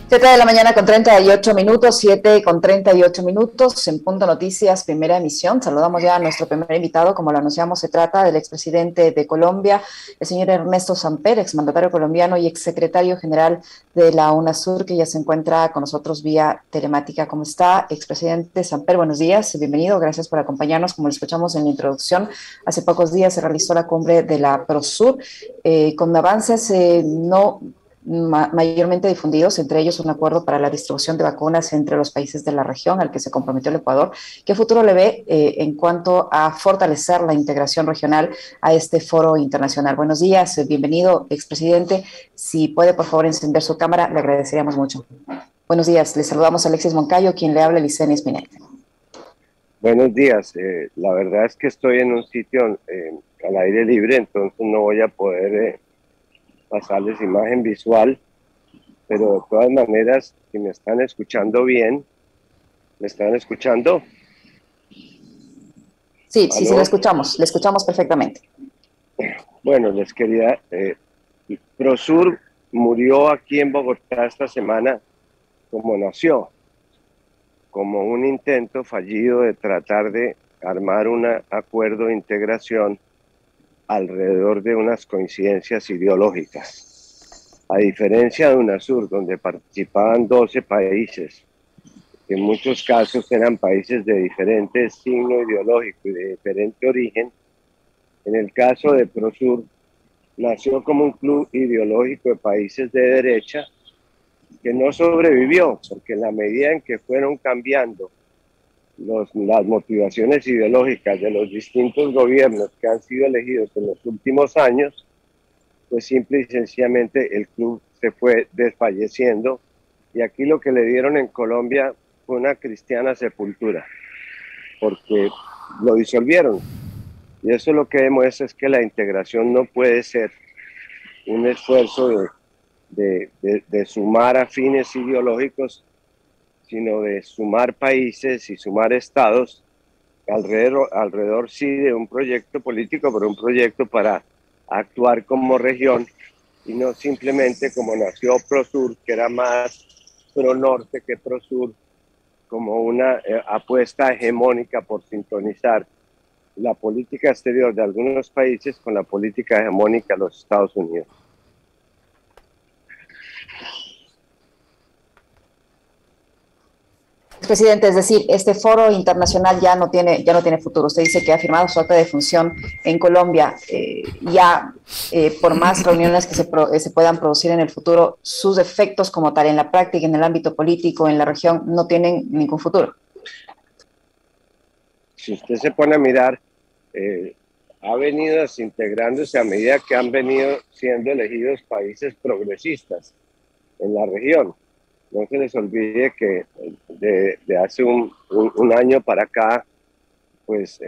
7 de la mañana con 38 minutos, 7 con 38 minutos, en Punto Noticias, primera emisión. Saludamos ya a nuestro primer invitado, como lo anunciamos, se trata del expresidente de Colombia, el señor Ernesto Samper, exmandatario colombiano y exsecretario general de la UNASUR, que ya se encuentra con nosotros vía telemática. ¿Cómo está, expresidente Samper? Buenos días, bienvenido, gracias por acompañarnos. Como lo escuchamos en la introducción, hace pocos días se realizó la cumbre de la PROSUR, con avances no mayormente difundidos, entre ellos un acuerdo para la distribución de vacunas entre los países de la región al que se comprometió el Ecuador. ¿Qué futuro le ve en cuanto a fortalecer la integración regional a este foro internacional? Buenos días, bienvenido, expresidente. Si puede, por favor, encender su cámara, le agradeceríamos mucho. Buenos días, le saludamos a Alexis Moncayo, quien le habla, Licenia Spinetta. Buenos días, la verdad es que estoy en un sitio al aire libre, entonces no voy a poder pasarles imagen visual, pero de todas maneras, si me están escuchando bien, ¿me están escuchando? Sí, sí, ¿Aló? le escuchamos perfectamente. Bueno, les quería, PROSUR murió aquí en Bogotá esta semana como nació, como un intento fallido de tratar de armar un acuerdo de integración alrededor de unas coincidencias ideológicas. A diferencia de UNASUR, donde participaban 12 países, que en muchos casos eran países de diferente signo ideológico y de diferente origen, en el caso de PROSUR, nació como un club ideológico de países de derecha que no sobrevivió, porque en la medida en que fueron cambiando las motivaciones ideológicas de los distintos gobiernos que han sido elegidos en los últimos años, pues simple y sencillamente el club se fue desfalleciendo, y aquí lo que le dieron en Colombia fue una cristiana sepultura, porque lo disolvieron. Y eso lo que demuestra es que la integración no puede ser un esfuerzo de sumar a fines ideológicos, sino de sumar países y sumar estados alrededor sí de un proyecto político, pero un proyecto para actuar como región y no simplemente como nació PROSUR, que era más pro norte que PROSUR, como una apuesta hegemónica por sintonizar la política exterior de algunos países con la política hegemónica de los Estados Unidos. Presidente, es decir, este foro internacional ya no tiene futuro. Usted dice que ha firmado su acta de función en Colombia. Por más reuniones que se puedan producir en el futuro, sus efectos como tal en la práctica, en el ámbito político, en la región, no tienen ningún futuro. Si usted se pone a mirar, ha venido desintegrándose a medida que han venido siendo elegidos países progresistas en la región. No se les olvide que de hace un año para acá, pues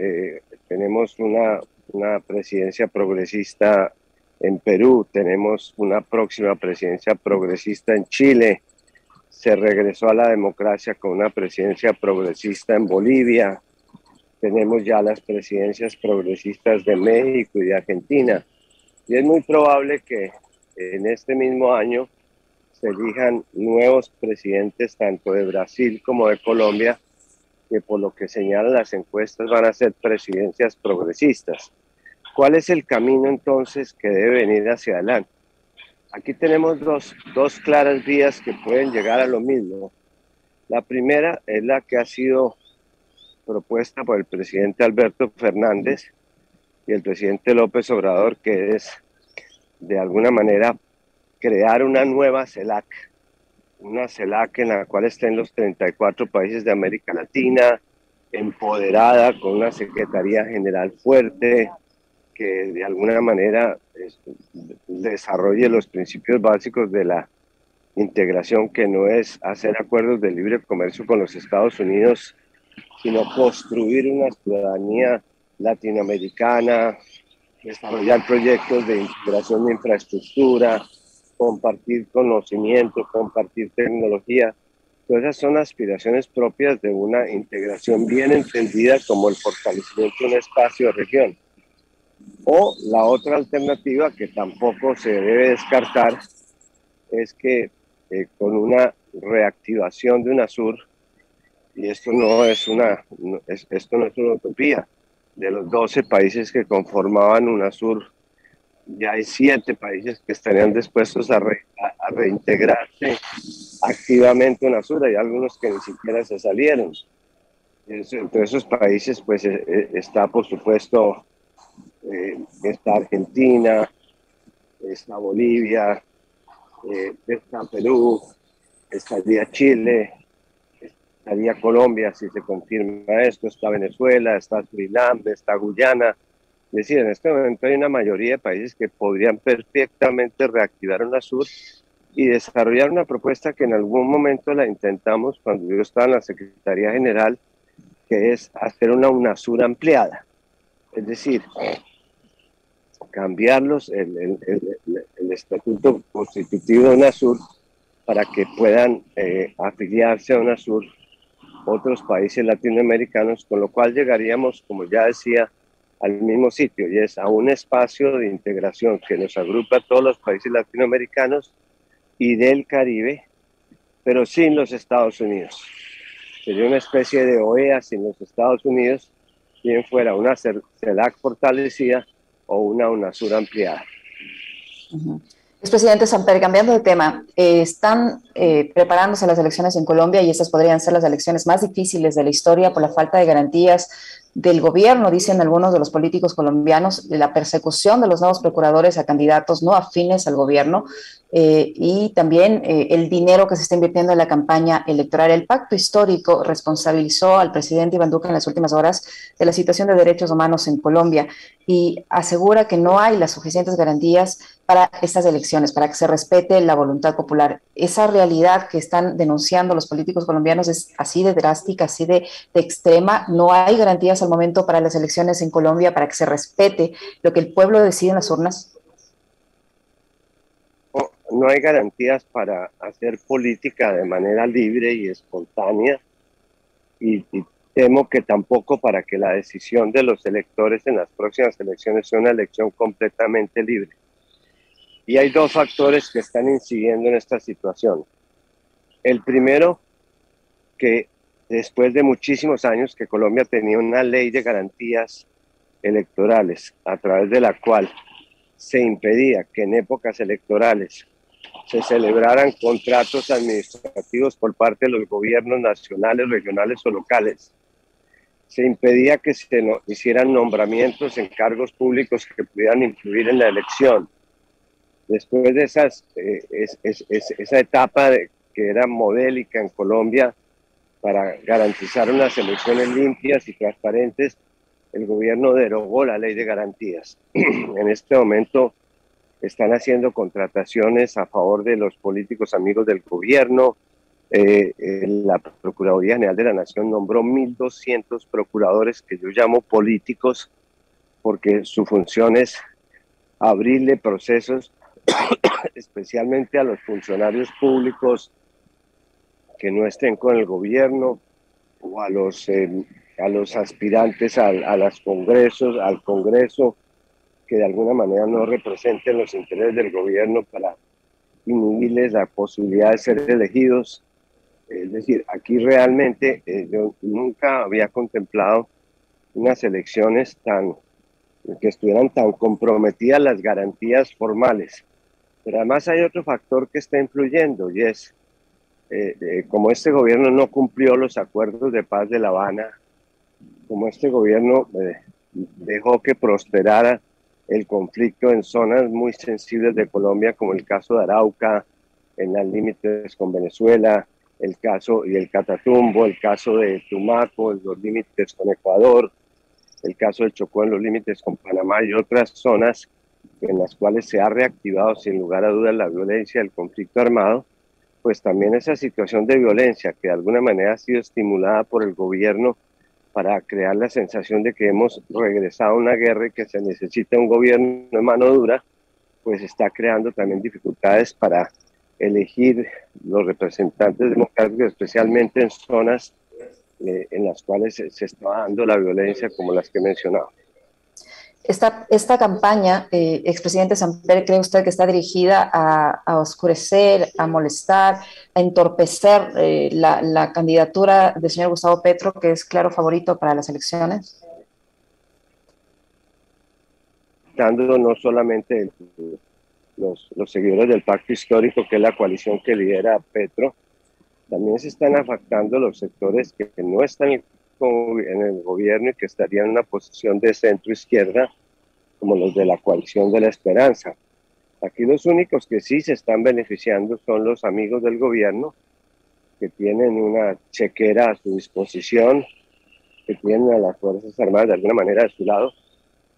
tenemos una presidencia progresista en Perú, tenemos una próxima presidencia progresista en Chile, se regresó a la democracia con una presidencia progresista en Bolivia, tenemos ya las presidencias progresistas de México y de Argentina, y es muy probable que en este mismo año se elijan nuevos presidentes tanto de Brasil como de Colombia, que por lo que señalan las encuestas van a ser presidencias progresistas. ¿Cuál es el camino entonces que debe venir hacia adelante? Aquí tenemos dos claras vías que pueden llegar a lo mismo. La primera es la que ha sido propuesta por el presidente Alberto Fernández y el presidente López Obrador, que es de alguna manera crear una nueva CELAC, una CELAC en la cual estén los 34 países de América Latina, empoderada, con una Secretaría General fuerte, que de alguna manera desarrolle los principios básicos de la integración, que no es hacer acuerdos de libre comercio con los Estados Unidos, sino construir una ciudadanía latinoamericana, desarrollar proyectos de integración de infraestructura, compartir conocimiento, compartir tecnología. Todas esas son aspiraciones propias de una integración bien entendida como el fortalecimiento de un espacio de región. O la otra alternativa, que tampoco se debe descartar, es que con una reactivación de UNASUR, y esto no es esto no es una utopía. De los 12 países que conformaban UNASUR, ya hay 7 países que estarían dispuestos a reintegrarse activamente en UNASUR. Hay algunos que ni siquiera se salieron. Entre esos países pues está, por supuesto, está Argentina, está Bolivia, está Perú, estaría Chile, estaría Colombia si se confirma esto, está Venezuela, está Surinam, está Guyana. Es decir, en este momento hay una mayoría de países que podrían perfectamente reactivar UNASUR y desarrollar una propuesta que en algún momento la intentamos cuando yo estaba en la Secretaría General, que es hacer una UNASUR ampliada. Es decir, cambiarlos el estatuto constitutivo de UNASUR para que puedan afiliarse a UNASUR otros países latinoamericanos, con lo cual llegaríamos, como ya decía, al mismo sitio, y es a un espacio de integración que nos agrupa a todos los países latinoamericanos y del Caribe, pero sin los Estados Unidos. Sería una especie de OEA sin los Estados Unidos, bien fuera una CELAC fortalecida o una UNASUR ampliada. Expresidente Samper, cambiando de tema, están preparándose las elecciones en Colombia y estas podrían ser las elecciones más difíciles de la historia por la falta de garantías del gobierno, dicen algunos de los políticos colombianos, la persecución de los nuevos procuradores a candidatos no afines al gobierno y también el dinero que se está invirtiendo en la campaña electoral. El pacto histórico responsabilizó al presidente Iván Duque en las últimas horas de la situación de derechos humanos en Colombia y asegura que no hay las suficientes garantías para estas elecciones, para que se respete la voluntad popular. Esa realidad que están denunciando los políticos colombianos es así de drástica, así de extrema. No hay garantías al momento para las elecciones en Colombia, para que se respete lo que el pueblo decide en las urnas. No hay garantías para hacer política de manera libre y espontánea, y temo que tampoco para que la decisión de los electores en las próximas elecciones sea una elección completamente libre. Y hay 2 factores que están incidiendo en esta situación. El primero, que después de muchísimos años que Colombia tenía una ley de garantías electorales a través de la cual se impedía que en épocas electorales se celebraran contratos administrativos por parte de los gobiernos nacionales, regionales o locales. Se impedía que se hicieran nombramientos en cargos públicos que pudieran influir en la elección. Después de esa etapa que era modélica en Colombia para garantizar unas elecciones limpias y transparentes, el gobierno derogó la ley de garantías. En este momento están haciendo contrataciones a favor de los políticos amigos del gobierno. La Procuraduría General de la Nación nombró 1.200 procuradores que yo llamo políticos, porque su función es abrirle procesos especialmente a los funcionarios públicos que no estén con el gobierno, o a los aspirantes al Congreso, que de alguna manera no representen los intereses del gobierno, para inhibirles la posibilidad de ser elegidos. Es decir, aquí realmente yo nunca había contemplado unas elecciones que estuvieran tan comprometidas las garantías formales. Pero además hay otro factor que está influyendo, y es como este gobierno no cumplió los acuerdos de paz de La Habana, como este gobierno dejó que prosperara el conflicto en zonas muy sensibles de Colombia, como el caso de Arauca, en los límites con Venezuela, el caso y el Catatumbo, el caso de Tumaco, en los límites con Ecuador, el caso del Chocó en los límites con Panamá y otras zonas en las cuales se ha reactivado sin lugar a dudas la violencia del conflicto armado. Pues también esa situación de violencia que de alguna manera ha sido estimulada por el gobierno para crear la sensación de que hemos regresado a una guerra y que se necesita un gobierno de mano dura, pues está creando también dificultades para elegir los representantes democráticos, especialmente en zonas en las cuales se está dando la violencia como las que he mencionado. Esta campaña, expresidente Samper, ¿cree usted que está dirigida a oscurecer, a molestar, a entorpecer la candidatura del señor Gustavo Petro, que es claro favorito para las elecciones? Dando no solamente los seguidores del pacto histórico, que es la coalición que lidera Petro, también se están afectando los sectores que no están en el gobierno y que estarían en una posición de centro-izquierda, como los de la coalición de la esperanza. Aquí los únicos que sí se están beneficiando son los amigos del gobierno, que tienen una chequera a su disposición, que tienen a las Fuerzas Armadas de alguna manera de su lado.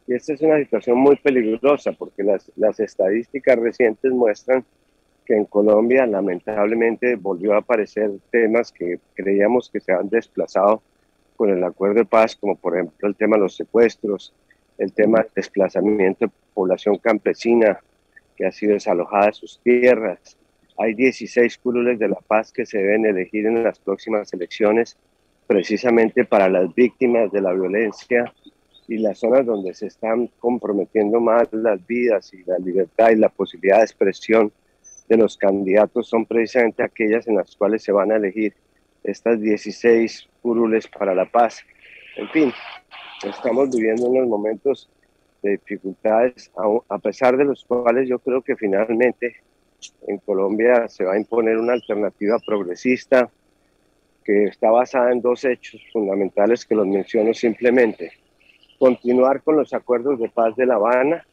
Y esta es una situación muy peligrosa porque las estadísticas recientes muestran que en Colombia lamentablemente volvió a aparecer temas que creíamos que se han desplazado con el acuerdo de paz, como por ejemplo el tema de los secuestros, el tema del desplazamiento de población campesina que ha sido desalojada de sus tierras. Hay 16 curules de la paz que se deben elegir en las próximas elecciones, precisamente para las víctimas de la violencia y las zonas donde se están comprometiendo más las vidas y la libertad y la posibilidad de expresión de los candidatos son precisamente aquellas en las cuales se van a elegir estas 16 curules para la paz. En fin, estamos viviendo unos momentos de dificultades, a pesar de los cuales yo creo que finalmente en Colombia se va a imponer una alternativa progresista que está basada en dos hechos fundamentales que los menciono simplemente. Continuar con los acuerdos de paz de La Habana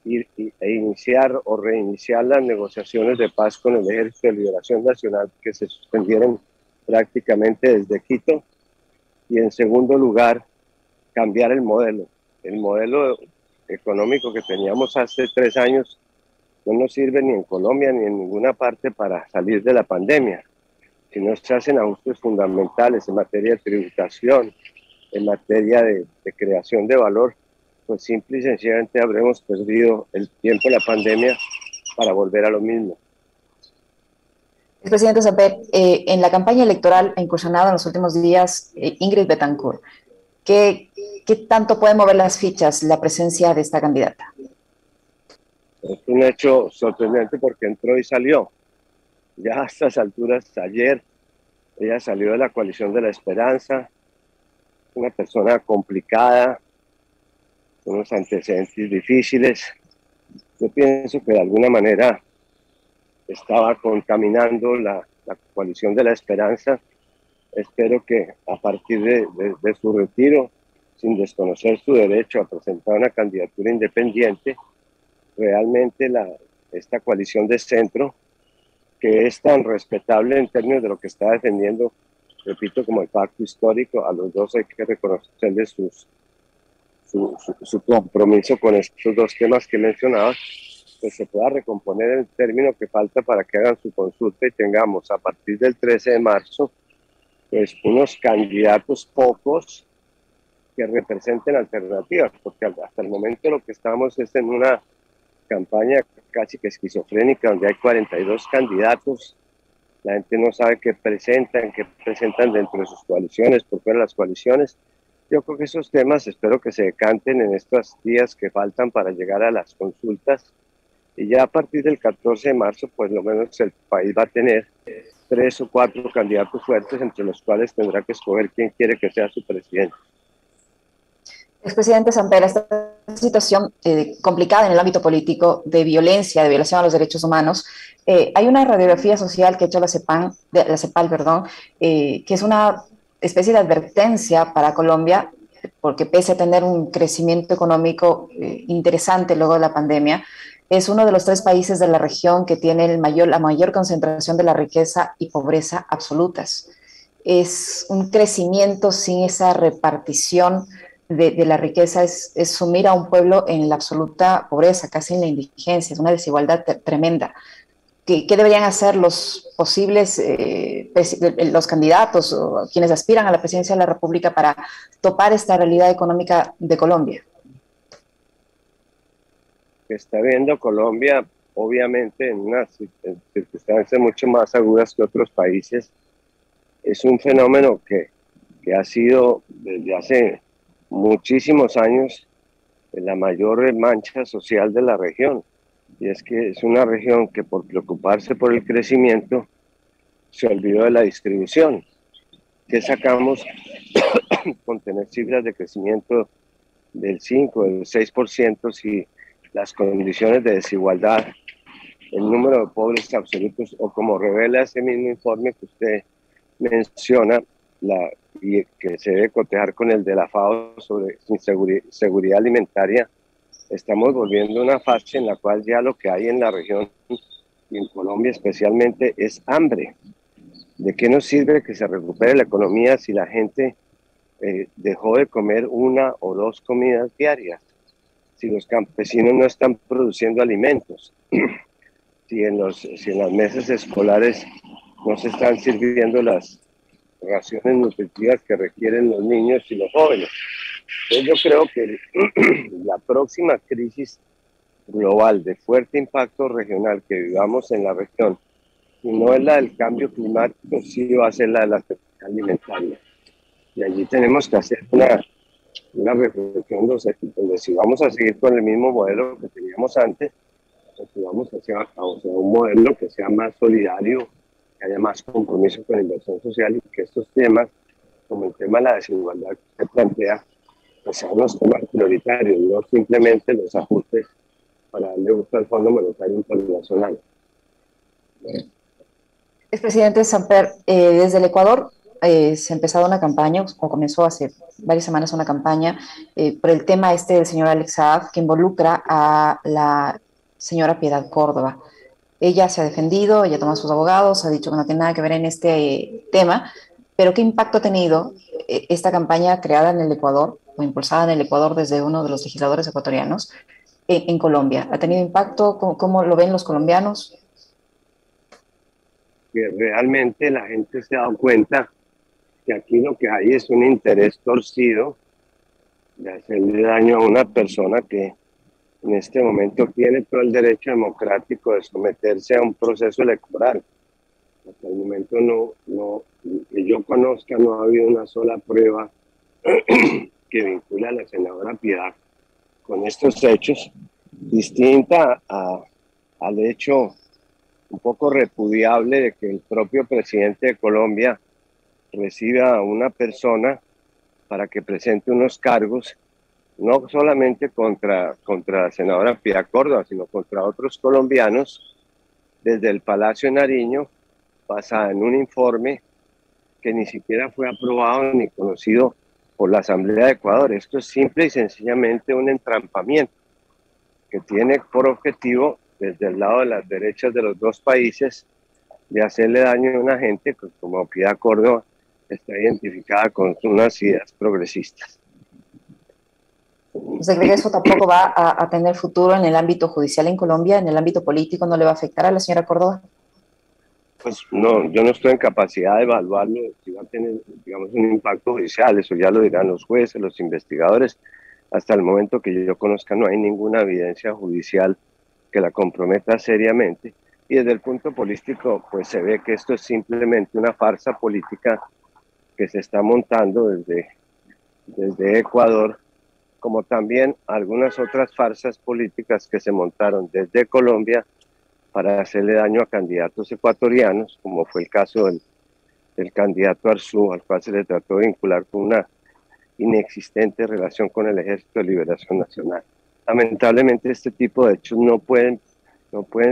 e iniciar o reiniciar las negociaciones de paz con el Ejército de Liberación Nacional que se suspendieron prácticamente desde Quito. Y en segundo lugar, cambiar el modelo. El modelo económico que teníamos hace 3 años no nos sirve ni en Colombia ni en ninguna parte para salir de la pandemia. Si no se hacen ajustes fundamentales en materia de tributación, en materia de creación de valor, pues simple y sencillamente habremos perdido el tiempo de la pandemia para volver a lo mismo. El presidente Samper, en la campaña electoral ha incursionado en los últimos días Ingrid Betancourt. ¿Qué tanto puede mover las fichas la presencia de esta candidata? Es un hecho sorprendente porque entró y salió. Ya a estas alturas, ayer, ella salió de la coalición de la esperanza, una persona complicada, con unos antecedentes difíciles. Yo pienso que de alguna manera estaba contaminando la coalición de la esperanza. Espero que a partir de su retiro, sin desconocer su derecho a presentar una candidatura independiente, realmente esta coalición de centro, que es tan respetable en términos de lo que está defendiendo, repito, como el pacto histórico, a los dos hay que reconocerles su compromiso con estos dos temas que mencionaba, pues se pueda recomponer el término que falta para que hagan su consulta y tengamos a partir del 13 de marzo pues unos candidatos pocos que representen alternativas, porque hasta el momento lo que estamos es en una campaña casi que esquizofrénica, donde hay 42 candidatos, la gente no sabe qué presentan dentro de sus coaliciones, por fuera de las coaliciones. Yo creo que esos temas espero que se decanten en estos días que faltan para llegar a las consultas, y ya a partir del 14 de marzo, pues lo menos el país va a tener 3 o 4 candidatos fuertes, entre los cuales tendrá que escoger quién quiere que sea su presidente. Expresidente Samper, esta situación complicada en el ámbito político de violencia, de violación a los derechos humanos, hay una radiografía social que ha hecho la CEPAL, que es una especie de advertencia para Colombia, porque pese a tener un crecimiento económico interesante luego de la pandemia, es uno de los 3 países de la región que tiene la mayor concentración de la riqueza y pobreza absolutas. Es un crecimiento sin esa repartición de la riqueza, es sumir a un pueblo en la absoluta pobreza, casi en la indigencia, es una desigualdad tremenda. ¿Qué deberían hacer los posibles, los candidatos o quienes aspiran a la presidencia de la República para topar esta realidad económica de Colombia? Que está viendo Colombia, obviamente, en unas circunstancias mucho más agudas que otros países, es un fenómeno que ha sido desde hace muchísimos años la mayor mancha social de la región. Y es que es una región que por preocuparse por el crecimiento se olvidó de la distribución. ¿Qué sacamos con tener cifras de crecimiento del 5, del 6% si las condiciones de desigualdad, el número de pobres absolutos, o como revela ese mismo informe que usted menciona, y que se debe cotejar con el de la FAO sobre seguridad alimentaria, estamos volviendo a una fase en la cual ya lo que hay en la región y en Colombia especialmente es hambre. ¿De qué nos sirve que se recupere la economía si la gente dejó de comer una o dos comidas diarias? Si los campesinos no están produciendo alimentos, si en las mesas escolares no se están sirviendo las raciones nutritivas que requieren los niños y los jóvenes. Entonces yo creo que la próxima crisis global de fuerte impacto regional que vivamos en la región, si no es la del cambio climático, sí va a ser la de la seguridad alimentaria. Y allí tenemos que hacer una reflexión donde si vamos a seguir con el mismo modelo que teníamos antes, o si vamos hacia un modelo que sea más solidario, que haya más compromiso con la inversión social y que estos temas, como el tema de la desigualdad que se plantea, pues sean los temas prioritarios, no simplemente los ajustes para darle gusto al Fondo Monetario Internacional. Expresidente Samper, desde el Ecuador se ha empezado una campaña, o comenzó hace varias semanas una campaña por el tema este del señor Alex Saab, que involucra a la señora Piedad Córdoba. Ella se ha defendido, ella toma a sus abogados, ha dicho que no tiene nada que ver en este tema, pero ¿qué impacto ha tenido esta campaña creada en el Ecuador, o impulsada en el Ecuador desde uno de los legisladores ecuatorianos, en Colombia? ¿Ha tenido impacto? ¿Cómo lo ven los colombianos? Que realmente la gente se ha dado cuenta que aquí lo que hay es un interés torcido de hacerle daño a una persona que en este momento tiene todo el derecho democrático de someterse a un proceso electoral. Hasta el momento que yo conozca, no ha habido una sola prueba que vincula a la senadora Piedad con estos hechos, distinta al hecho un poco repudiable de que el propio presidente de Colombia reciba a una persona para que presente unos cargos, no solamente contra la senadora Piedad Córdoba, sino contra otros colombianos, desde el Palacio de Nariño, basada en un informe que ni siquiera fue aprobado ni conocido por la Asamblea de Ecuador. Esto es simple y sencillamente un entrampamiento que tiene por objetivo, desde el lado de las derechas de los dos países, de hacerle daño a una gente que, como Piedad Córdoba, está identificada con unas ideas progresistas. ¿Usted cree que eso tampoco va a tener futuro en el ámbito judicial en Colombia, en el ámbito político? ¿No le va a afectar a la señora Córdoba? Pues no, yo no estoy en capacidad de evaluarlo, si va a tener, digamos, un impacto judicial, eso ya lo dirán los jueces, los investigadores. Hasta el momento que yo conozca no hay ninguna evidencia judicial que la comprometa seriamente. Y desde el punto político, pues se ve que esto es simplemente una farsa política que se está montando desde Ecuador, como también algunas otras farsas políticas que se montaron desde Colombia para hacerle daño a candidatos ecuatorianos, como fue el caso del candidato Arzú, al cual se le trató de vincular con una inexistente relación con el Ejército de Liberación Nacional. Lamentablemente este tipo de hechos no pueden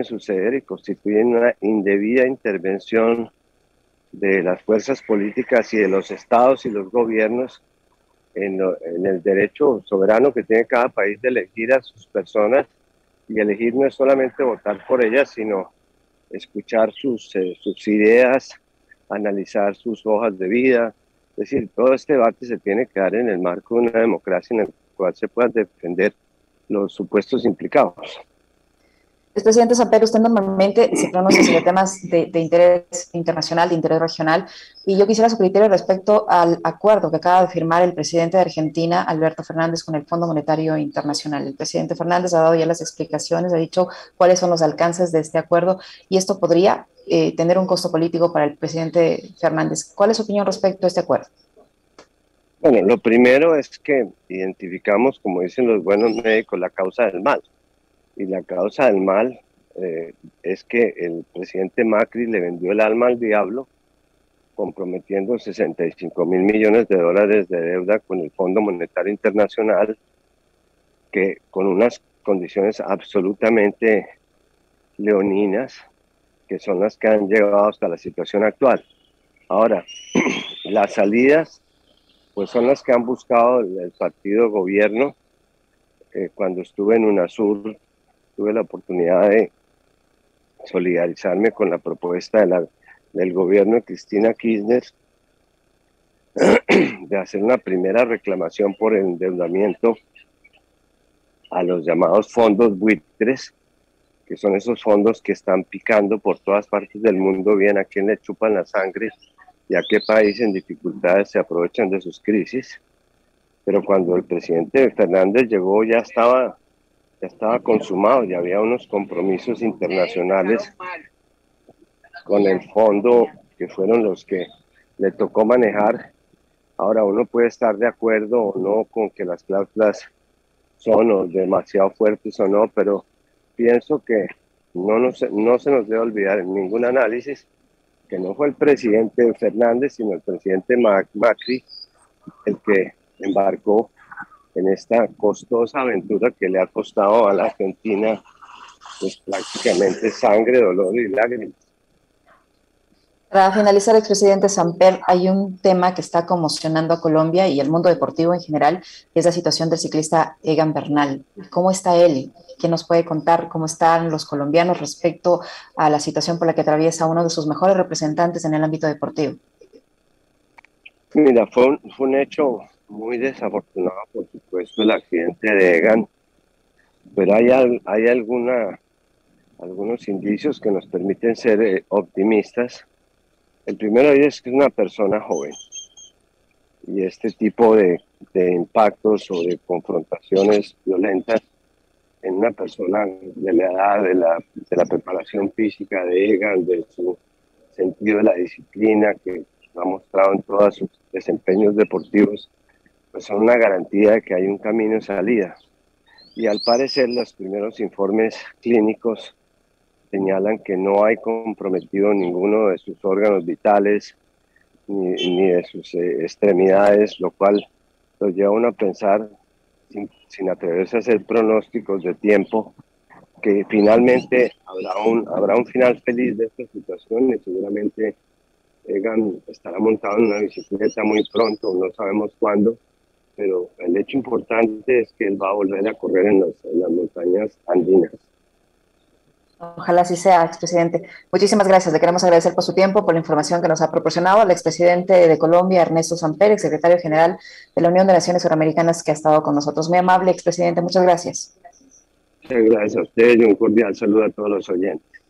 suceder y constituyen una indebida intervención de las fuerzas políticas y de los estados y los gobiernos en el derecho soberano que tiene cada país de elegir a sus personas, y elegir no es solamente votar por ellas, sino escuchar sus ideas, analizar sus hojas de vida. Es decir, todo este debate se tiene que dar en el marco de una democracia en la cual se puedan defender los supuestos implicados. Presidente Samper, usted normalmente se pronuncia sobre temas de interés internacional, de interés regional, y yo quisiera su criterio respecto al acuerdo que acaba de firmar el presidente de Argentina, Alberto Fernández, con el Fondo Monetario Internacional. El presidente Fernández ha dado ya las explicaciones, ha dicho cuáles son los alcances de este acuerdo, y esto podría tener un costo político para el presidente Fernández. ¿Cuál es su opinión respecto a este acuerdo? Bueno, lo primero es que identificamos, como dicen los buenos médicos, la causa del mal. Y la causa del mal es que el presidente Macri le vendió el alma al diablo, comprometiendo 65.000 millones de dólares de deuda con el Fondo Monetario Internacional, que con unas condiciones absolutamente leoninas, que son las que han llevado hasta la situación actual. Ahora, las salidas, pues son las que han buscado el partido gobierno. Cuando estuve en UNASUR, tuve la oportunidad de solidarizarme con la propuesta del gobierno de Cristina Kirchner de hacer una primera reclamación por el endeudamiento a los llamados fondos buitres, que son esos fondos que están picando por todas partes del mundo, bien a quién le chupan la sangre y a qué país en dificultades se aprovechan de sus crisis. Pero cuando el presidente Fernández llegó ya estaba consumado, ya había unos compromisos internacionales con el fondo que fueron los que le tocó manejar. Ahora uno puede estar de acuerdo o no con que las cláusulas son o demasiado fuertes o no, pero pienso que no se nos debe olvidar en ningún análisis que no fue el presidente Fernández, sino el presidente Macri el que embarcó en esta costosa aventura que le ha costado a la Argentina pues prácticamente sangre, dolor y lágrimas. Para finalizar, expresidente Samper, hay un tema que está conmocionando a Colombia y el mundo deportivo en general, que es la situación del ciclista Egan Bernal. ¿Cómo está él? ¿Qué nos puede contar? ¿Cómo están los colombianos respecto a la situación por la que atraviesa uno de sus mejores representantes en el ámbito deportivo? Mira, fue un hecho muy desafortunado, por supuesto, el accidente de Egan, pero hay algunos indicios que nos permiten ser optimistas. El primero de ellos es que es una persona joven y este tipo de impactos o de confrontaciones violentas en una persona de la edad, de la preparación física de Egan, de su sentido de la disciplina que ha mostrado en todos sus desempeños deportivos, pues son una garantía de que hay un camino de salida. Y al parecer los primeros informes clínicos señalan que no hay comprometido ninguno de sus órganos vitales ni de sus extremidades, lo cual los lleva a uno a pensar, sin atreverse a hacer pronósticos de tiempo, que finalmente habrá un final feliz de esta situación y seguramente Egan estará montado en una bicicleta muy pronto, no sabemos cuándo, pero el hecho importante es que él va a volver a correr en las montañas andinas. Ojalá así sea, expresidente. Muchísimas gracias. Le queremos agradecer por su tiempo, por la información que nos ha proporcionado al expresidente de Colombia, Ernesto Samper, secretario general de la Unión de Naciones Suramericanas, que ha estado con nosotros. Muy amable, expresidente. Muchas gracias. Muchas gracias a ustedes y un cordial saludo a todos los oyentes.